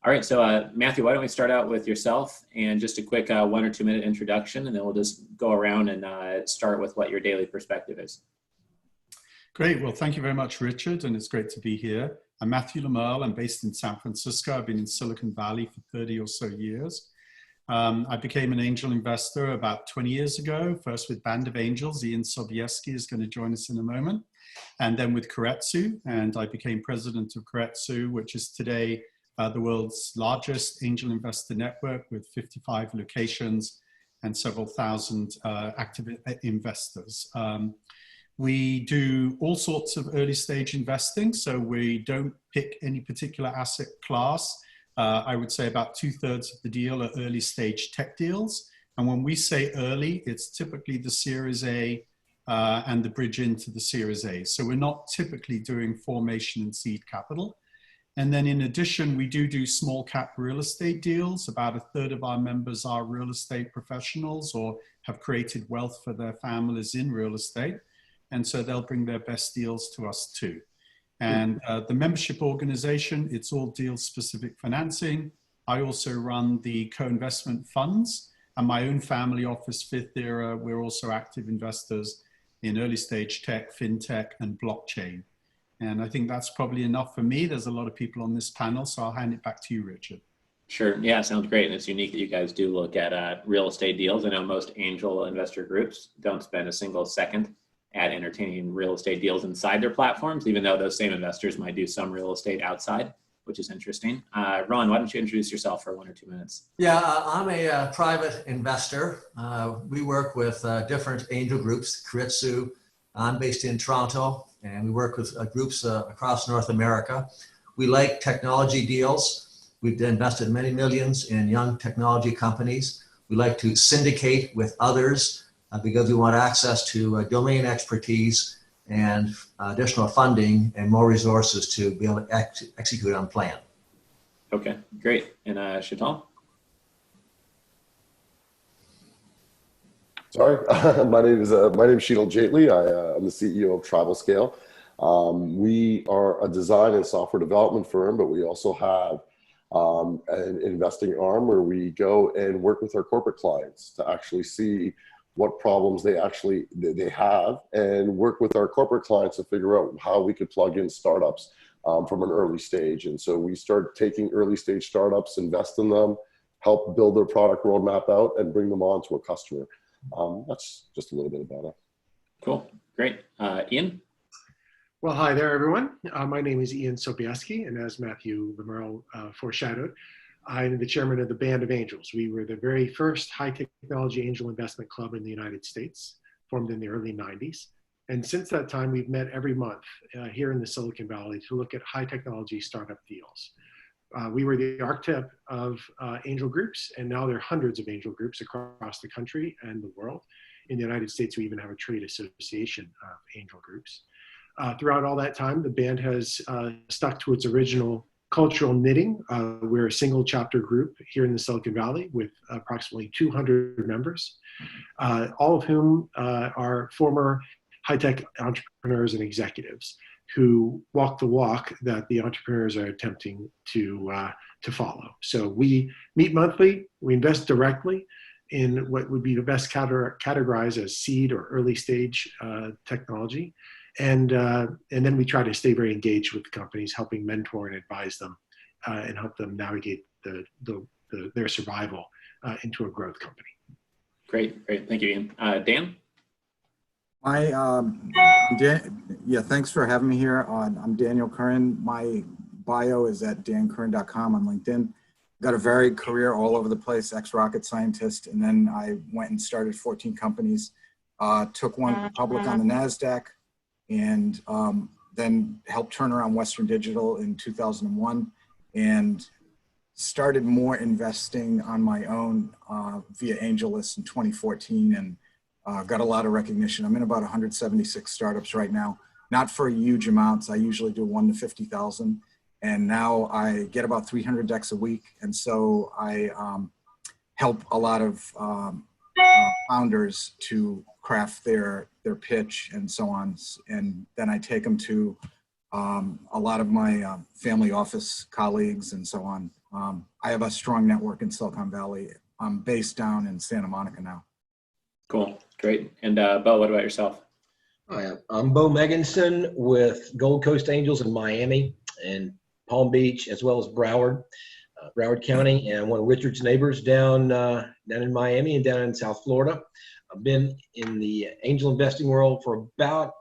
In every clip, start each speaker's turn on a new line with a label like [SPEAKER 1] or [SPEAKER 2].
[SPEAKER 1] All right, so Matthew, why don't we start out with yourself and just a quick 1 or 2 minute introduction, and then we'll just go around and start with what your daily perspective is.
[SPEAKER 2] Great. Well, thank you very much, Richard, and it's great to be here. I'm Matthew Lemerle. I'm based in San Francisco. I've been in Silicon Valley for 30 or so years. I became an angel investor about 20 years ago, first with Band of Angels. Ian Sobieski is going to join us in a moment. And then with Keiretsu, and I became president of Keiretsu, which is today the world's largest angel investor network with 55 locations and several thousand active investors. We do all sorts of early stage investing, so we don't pick any particular asset class. I would say about 2/3 of the deal are early stage tech deals. And when we say early, it's typically the Series A and the bridge into the Series A. So we're not typically doing formation and seed capital. And then in addition, we do small cap real estate deals. About 1/3 of our members are real estate professionals or have created wealth for their families in real estate. And so they'll bring their best deals to us too. And the membership organization, it's all deal specific financing. I also run the co-investment funds, and my own family office, Fifth Era, we're also active investors in early stage tech, fintech, and blockchain. And I think that's probably enough for me. There's a lot of people on this panel, so I'll hand it back to you, Richard.
[SPEAKER 1] Sure. Yeah, sounds great. And it's unique that you guys do look at real estate deals. I know most angel investor groups don't spend a single second at entertaining real estate deals inside their platforms, even though those same investors might do some real estate outside, which is interesting. Ron, why don't you introduce yourself for 1 or 2 minutes?
[SPEAKER 3] Yeah, I'm a private investor. We work with different angel groups, Keiretsu. I'm based in Toronto, and we work with groups across North America. We like technology deals. We've invested many millions in young technology companies. We like to syndicate with others because we want access to domain expertise and additional funding and more resources to be able to execute on plan.
[SPEAKER 1] Okay, great. And Sheetal?
[SPEAKER 4] Sorry, my name is Sheetal Jaitley. I'm the CEO of TribalScale. We are a design and software development firm, but we also have an investing arm where we go and work with our corporate clients to actually see what problems they have and work with our corporate clients to figure out how we could plug in startups from an early stage. And so we start taking early stage startups, invest in them, help build their product roadmap out, and bring them on to a customer. That's just a little bit about it.
[SPEAKER 1] Cool, great. Ian?
[SPEAKER 5] Well, hi there, everyone. My name is Ian Sobieski, and as Matthew Lemerle foreshadowed, I'm the chairman of the Band of Angels. We were the very first high technology angel investment club in the United States, formed in the early 90s. And since that time, we've met every month here in the Silicon Valley to look at high technology startup deals. We were the architect of angel groups, and now there are hundreds of angel groups across the country and the world. In the United States, we even have a trade association of angel groups. Throughout all that time, the band has stuck to its original cultural knitting. We're a single chapter group here in the Silicon Valley with approximately 200 members, all of whom are former high-tech entrepreneurs and executives who walk the walk that the entrepreneurs are attempting to follow. So we meet monthly, we invest directly in what would be the best categorized as seed or early stage technology. And then we try to stay very engaged with the companies, helping mentor and advise them and help them navigate their survival into a growth company.
[SPEAKER 1] Great. Thank you, Ian. Dan?
[SPEAKER 6] Yeah, thanks for having me here. I'm Daniel Curran. My bio is at dancurran.com on LinkedIn. Got a varied career all over the place, ex-rocket scientist, and then I went and started 14 companies, took one public on the NASDAQ, and then helped turn around Western Digital in 2001 and started more investing on my own via AngelList in 2014 and got a lot of recognition. I'm in about 176 startups right now, not for huge amounts. I usually do 1 to 50,000. And now I get about 300 decks a week. And so I help a lot of founders to craft their pitch and so on. And then I take them to a lot of my family office colleagues and so on. I have a strong network in Silicon Valley. I'm based down in Santa Monica now.
[SPEAKER 1] Cool. Great. And Bo, what about yourself?
[SPEAKER 7] Hi, I'm Bo Meganson with Gold Coast Angels in Miami and Palm Beach, as well as Broward County, and one of Richard's neighbors down in Miami and down in South Florida. I've been in the angel investing world for about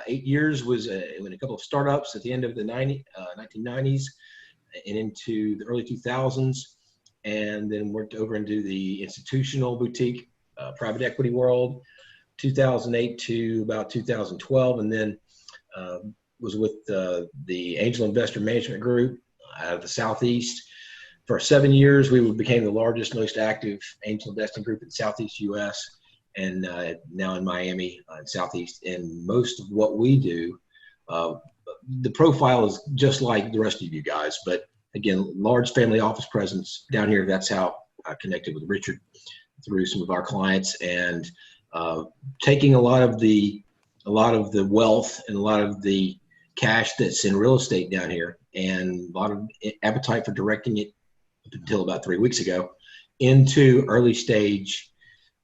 [SPEAKER 7] 8 years. Was in a couple of startups at the end of the 1990s and into the early 2000s, and then worked over into the institutional boutique private equity world, 2008 to about 2012, and then was with the Angel Investor Management Group out of the Southeast. For 7 years, we became the largest, most active angel investing group in the Southeast U.S., and now in Miami in Southeast. And most of what we do, the profile is just like the rest of you guys, but again, large family office presence down here. That's how I connected with Richard through some of our clients, and taking a lot of the wealth and a lot of the cash that's in real estate down here, and a lot of appetite for directing it up until about 3 weeks ago into early stage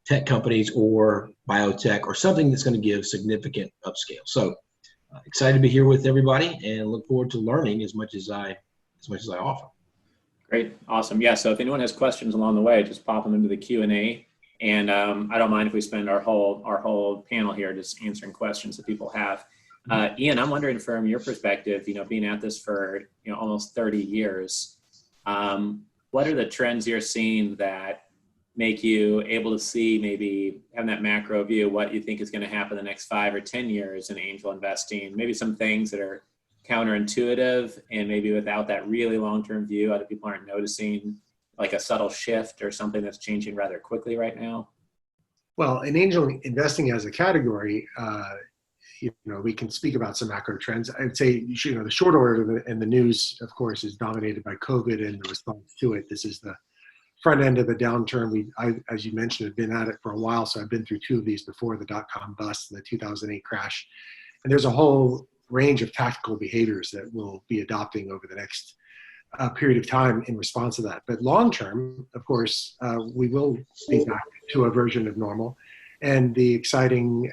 [SPEAKER 7] tech companies or biotech or something that's going to give significant upscale. So excited to be here with everybody and look forward to learning as much as I offer.
[SPEAKER 1] Great. Awesome. Yeah. So if anyone has questions along the way, just pop them into the Q&A. And I don't mind if we spend our whole panel here just answering questions that people have. Ian, I'm wondering from your perspective, being at this for almost 30 years, what are the trends you're seeing that make you able to see, maybe having that macro view, what you think is going to happen the next 5 or 10 years in angel investing? Maybe some things that are counterintuitive and maybe without that really long-term view, other people aren't noticing, like a subtle shift or something that's changing rather quickly right now?
[SPEAKER 5] Well, in angel investing as a category, we can speak about some macro trends. I'd say, the short order and the news, of course, is dominated by COVID and the response to it. This is the front end of the downturn. I, as you mentioned, have been at it for a while. So I've been through 2 of these before, the dot-com bust and the 2008 crash. And there's a whole range of tactical behaviors that we'll be adopting over the next period of time in response to that. But long term, of course, we will be back to a version of normal. And the exciting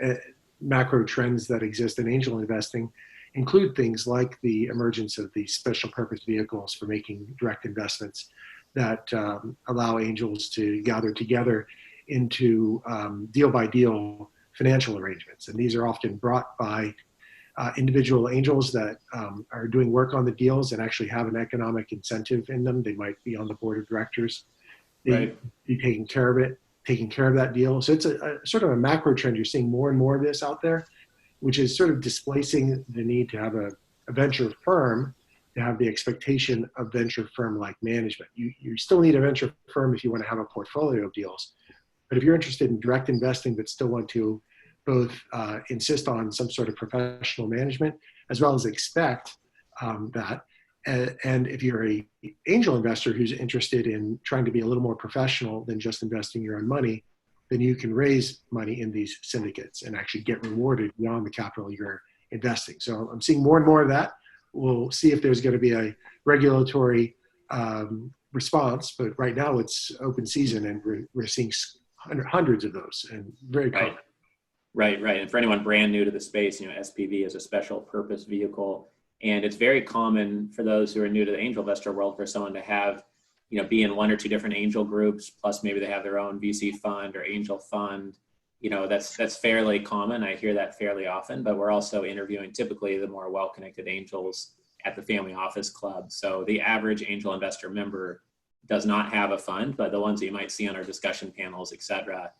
[SPEAKER 5] macro trends that exist in angel investing include things like the emergence of these special purpose vehicles for making direct investments that allow angels to gather together into deal by deal financial arrangements. And these are often brought by individual angels that are doing work on the deals and actually have an economic incentive in them. They might be on the board of directors. They be taking care of that deal. So it's a sort of a macro trend. You're seeing more and more of this out there, which is sort of displacing the need to have a venture firm to have the expectation of venture firm-like management. You still need a venture firm if you want to have a portfolio of deals. But if you're interested in direct investing but still want to both insist on some sort of professional management as well as expect that, and if you're a angel investor who's interested in trying to be a little more professional than just investing your own money, then you can raise money in these syndicates and actually get rewarded beyond the capital you're investing. So I'm seeing more and more of that. We'll see if there's going to be a regulatory response, but right now it's open season and we're seeing hundreds of those and very common.
[SPEAKER 1] Right. And for anyone brand new to the space, SPV is a special purpose vehicle. And it's very common for those who are new to the angel investor world for someone to have, be in 1 or 2 different angel groups, plus maybe they have their own VC fund or angel fund. That's fairly common. I hear that fairly often, but we're also interviewing typically the more well-connected angels at the family office club. So the average angel investor member does not have a fund, but the ones that you might see on our discussion panels, et cetera,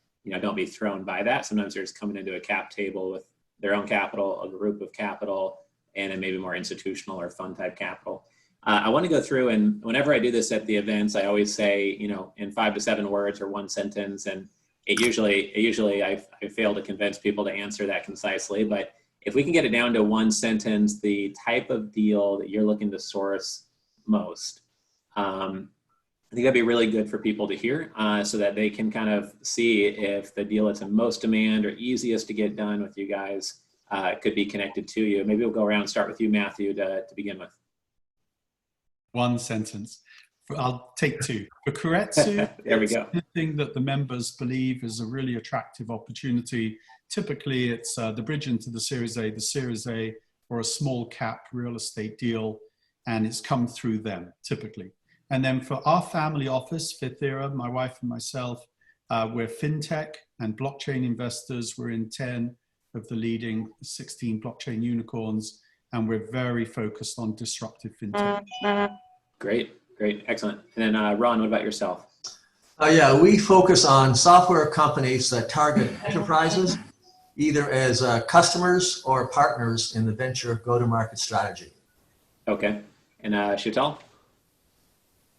[SPEAKER 1] don't be thrown by that. Sometimes they're just coming into a cap table with their own capital, a group of capital, and then maybe more institutional or fund type capital. I want to go through, and whenever I do this at the events, I always say, in 5 to 7 words or 1 sentence, and it usually I fail to convince people to answer that concisely, but if we can get it down to 1 sentence, the type of deal that you're looking to source most, I think that'd be really good for people to hear so that they can kind of see if the deal that's in most demand or easiest to get done with you guys could be connected to you. Maybe we'll go around and start with you, Matthew, to begin with.
[SPEAKER 2] One sentence. I'll take two. For Keiretsu,
[SPEAKER 1] There we go.
[SPEAKER 2] anything that the members believe is a really attractive opportunity. Typically, it's the bridge into the Series A, or a small cap real estate deal, and it's come through them, typically. And then for our family office, Fifth Era, my wife and myself, we're fintech and blockchain investors. We're in 10 of the leading 16 blockchain unicorns, and we're very focused on disruptive fintech.
[SPEAKER 1] Great, excellent. And then Ron, what about yourself?
[SPEAKER 3] Yeah, we focus on software companies that target enterprises, either as customers or partners in the venture go-to-market strategy.
[SPEAKER 1] Okay. And Sheetal?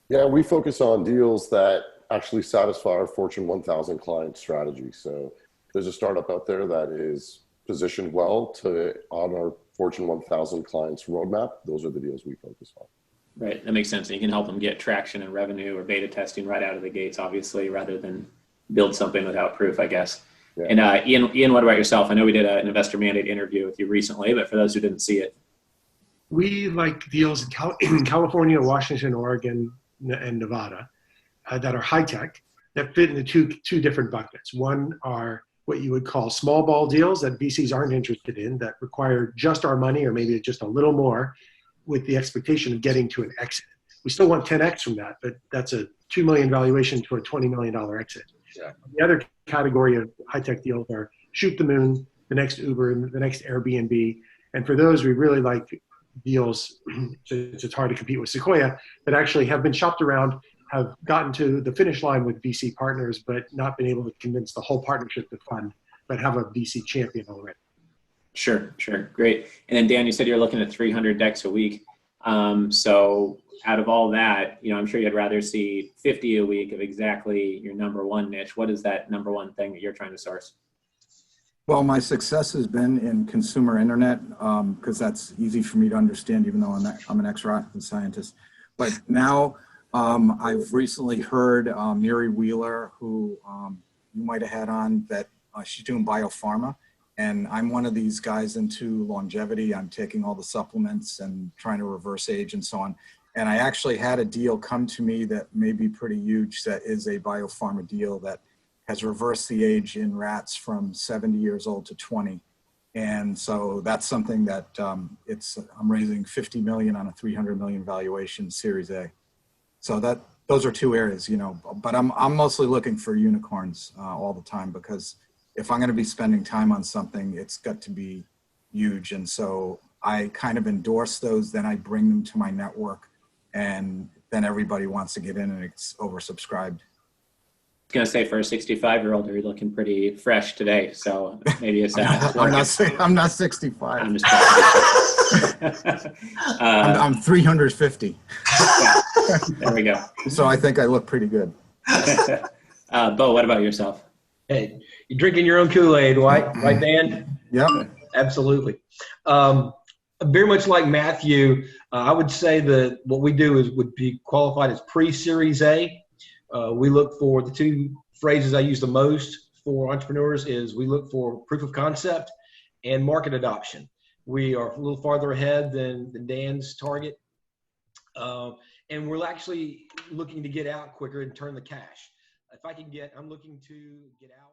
[SPEAKER 4] Yeah, we focus on deals that actually satisfy our Fortune 1000 client strategy. So if there's a startup out there that is positioned well on our Fortune 1000 clients roadmap, those are the deals we focus on.
[SPEAKER 1] Right, that makes sense. And you can help them get traction and revenue or beta testing right out of the gates, obviously, rather than build something without proof, I guess. Yeah. And Ian, what about yourself? I know we did an investor mandate interview with you recently, but for those who didn't see it.
[SPEAKER 5] We like deals in California, Washington, Oregon, and Nevada that are high tech, that fit into two different buckets. One are what you would call small ball deals that VCs aren't interested in, that require just our money or maybe just a little more, with the expectation of getting to an exit. We still want 10x from that, but that's a $2 million valuation to a $20 million exit. Yeah. The other category of high-tech deals are shoot the moon, the next Uber, the next Airbnb. And for those, we really like deals, it's hard to compete with Sequoia, that actually have been shopped around, have gotten to the finish line with VC partners, but not been able to convince the whole partnership to fund, but have a VC champion already.
[SPEAKER 1] Sure. Great. And then Dan, you said you're looking at 300 decks a week. So out of all that, I'm sure you'd rather see 50 a week of exactly your number one niche. What is that number one thing that you're trying to source?
[SPEAKER 6] Well, my success has been in consumer internet because that's easy for me to understand, even though I'm an ex-rocket scientist. But now I've recently heard Miri Wheeler, who you might have had on, that she's doing biopharma. And I'm one of these guys into longevity. I'm taking all the supplements and trying to reverse age and so on. And I actually had a deal come to me that may be pretty huge, that is a biopharma deal that has reversed the age in rats from 70 years old to 20. And so that's something that I'm raising 50 million on a 300 million valuation Series A. So those are two areas, but I'm mostly looking for unicorns all the time, because if I'm going to be spending time on something, it's got to be huge. And so I kind of endorse those, then I bring them to my network, and then everybody wants to get in, and it's oversubscribed.
[SPEAKER 1] I was going to say, for a 65-year-old, you're looking pretty fresh today. So maybe it's
[SPEAKER 6] I'm not 65.
[SPEAKER 1] I'm just
[SPEAKER 6] I'm 350.
[SPEAKER 1] Yeah, there we go.
[SPEAKER 6] So I think I look pretty good.
[SPEAKER 1] Bo, what about yourself?
[SPEAKER 7] Hey, you're drinking your own Kool-Aid, right, Dan?
[SPEAKER 6] Yep.
[SPEAKER 7] Absolutely. Very much like Matthew, I would say that what we do would be qualified as pre-Series A. We look for the two phrases I use the most for entrepreneurs is we look for proof of concept and market adoption. We are a little farther ahead than Dan's target. And we're actually looking to get out quicker and turn the cash. I'm looking to get out.